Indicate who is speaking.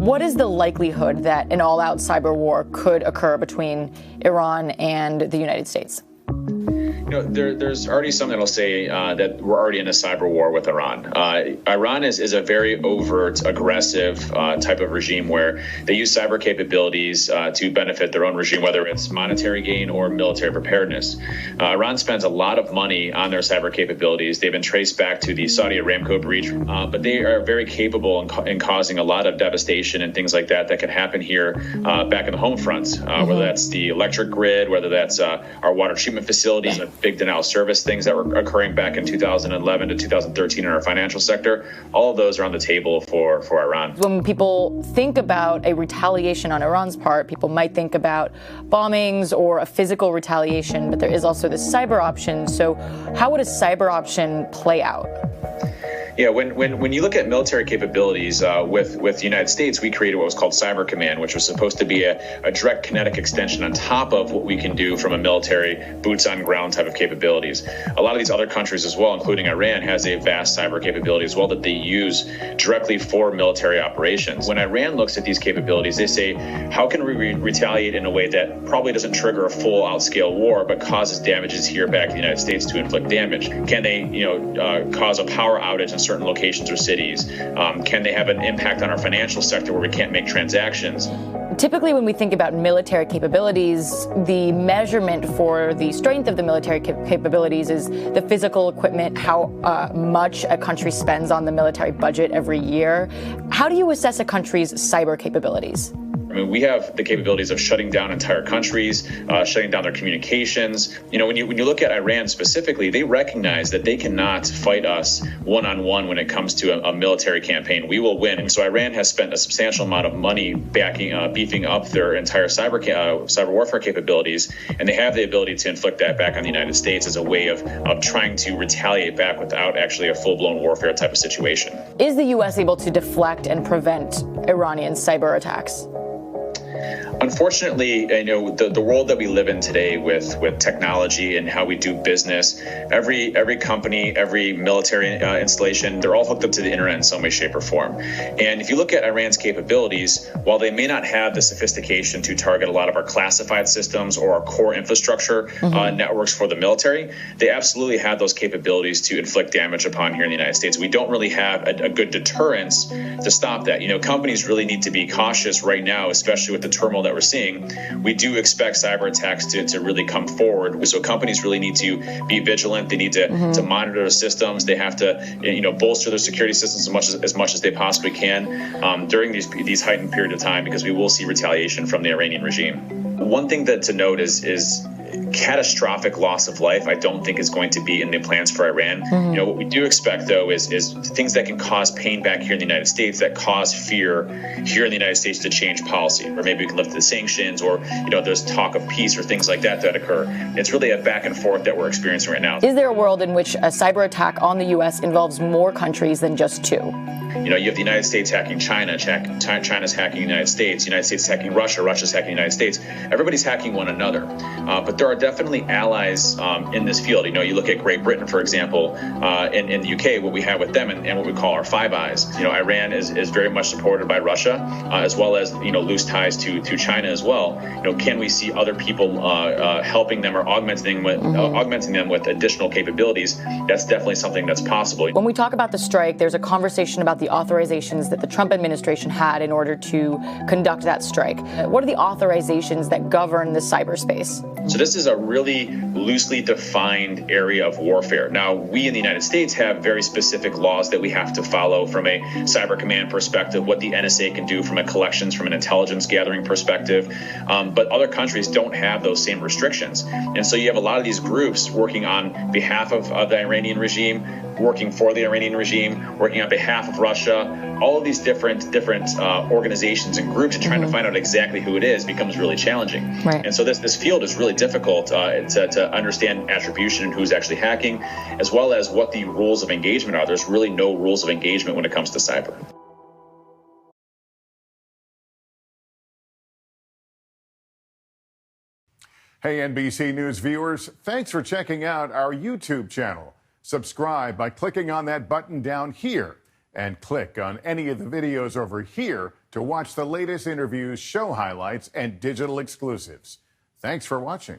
Speaker 1: What is the likelihood that an all-out cyber war could occur between Iran and the United States?
Speaker 2: There's already some that'll say that we're already in a cyber war with Iran. Iran is a very overt, aggressive type of regime where they use cyber capabilities to benefit their own regime, whether it's monetary gain or military preparedness. Iran spends a lot of money on their cyber capabilities. They've been traced back to the Saudi Aramco breach, but they are very capable in causing a lot of devastation and things like that can happen here back in the home front, whether that's the electric grid, whether that's our water treatment facilities, big denial of service things that were occurring back in 2011 to 2013 in our financial sector. All of those are on the table for Iran.
Speaker 1: When people think about a retaliation on Iran's part, people might think about bombings or a physical retaliation, but there is also the cyber option. So how would a cyber option play out?
Speaker 2: Yeah, when you look at military capabilities with the United States, we created what was called Cyber Command, which was supposed to be a direct kinetic extension on top of what we can do from a military boots on ground type of capabilities. A lot of these other countries as well, including Iran, has a vast cyber capability as well that they use directly for military operations. When Iran looks at these capabilities, they say, how can we retaliate in a way that probably doesn't trigger a full out scale war, but causes damages here back in the United States to inflict damage? Can they, cause a power outage in certain locations or cities? Can they have an impact on our financial sector where we can't make transactions?
Speaker 1: Typically, when we think about military capabilities, the measurement for the strength of the military capabilities is the physical equipment, how much a country spends on the military budget every year. How do you assess a country's cyber capabilities?
Speaker 2: I mean, we have the capabilities of shutting down entire countries, shutting down their communications. When you look at Iran specifically, they recognize that they cannot fight us one-on-one when it comes to a military campaign. We will win. And so Iran has spent a substantial amount of money beefing up their entire cyber warfare capabilities, and they have the ability to inflict that back on the United States as a way of trying to retaliate back without actually a full-blown warfare type of situation.
Speaker 1: Is the U.S. able to deflect and prevent Iranian cyber attacks?
Speaker 2: Unfortunately, the world that we live in today with technology and how we do business, every company, every military installation, they're all hooked up to the internet in some way, shape, or form. And if you look at Iran's capabilities, while they may not have the sophistication to target a lot of our classified systems or our core infrastructure networks for the military, they absolutely have those capabilities to inflict damage upon here in the United States. We don't really have a good deterrence to stop that. Companies really need to be cautious right now, especially with the turmoil that we're seeing. We do expect cyber attacks to really come forward. So companies really need to be vigilant. They need to monitor their systems. They have to, bolster their security systems as much as they possibly can during these heightened period of time, because we will see retaliation from the Iranian regime. One thing to note is catastrophic loss of life, I don't think is going to be in the plans for Iran. What we do expect, though, is things that can cause pain back here in the United States, that cause fear here in the United States to change policy, or maybe we can lift the sanctions, or there's talk of peace or things like that occur. It's really a back and forth that we're experiencing right now.
Speaker 1: Is there a world in which a cyber attack on the U.S. involves more countries than just two?
Speaker 2: You have the United States hacking China, China's hacking the United States is hacking Russia, Russia's hacking the United States. Everybody's hacking one another. But there are definitely allies in this field. You look at Great Britain, for example, in the UK, what we have with them and what we call our Five Eyes. Iran is very much supported by Russia, as well as, loose ties to China as well. Can we see other people helping them or augmenting them with additional capabilities? That's definitely something that's possible.
Speaker 1: When we talk about the strike, there's a conversation about the authorizations that the Trump administration had in order to conduct that strike. What are the authorizations that govern the cyberspace?
Speaker 2: So this is a really loosely defined area of warfare. Now, we in the United States have very specific laws that we have to follow from a cyber command perspective, what the NSA can do from a collections, from an intelligence gathering perspective. But other countries don't have those same restrictions. And so you have a lot of these groups working on behalf of the Iranian regime, working for the Iranian regime, working on behalf of Russia. All of these different organizations and groups, and trying to find out exactly who it is becomes really challenging.
Speaker 1: Right.
Speaker 2: And so this field is really difficult to understand attribution and who's actually hacking, as well as what the rules of engagement are. There's really no rules of engagement when it comes to cyber.
Speaker 3: Hey, NBC News viewers, thanks for checking out our YouTube channel. Subscribe by clicking on that button down here and click on any of the videos over here to watch the latest interviews, show highlights, and digital exclusives. Thanks for watching.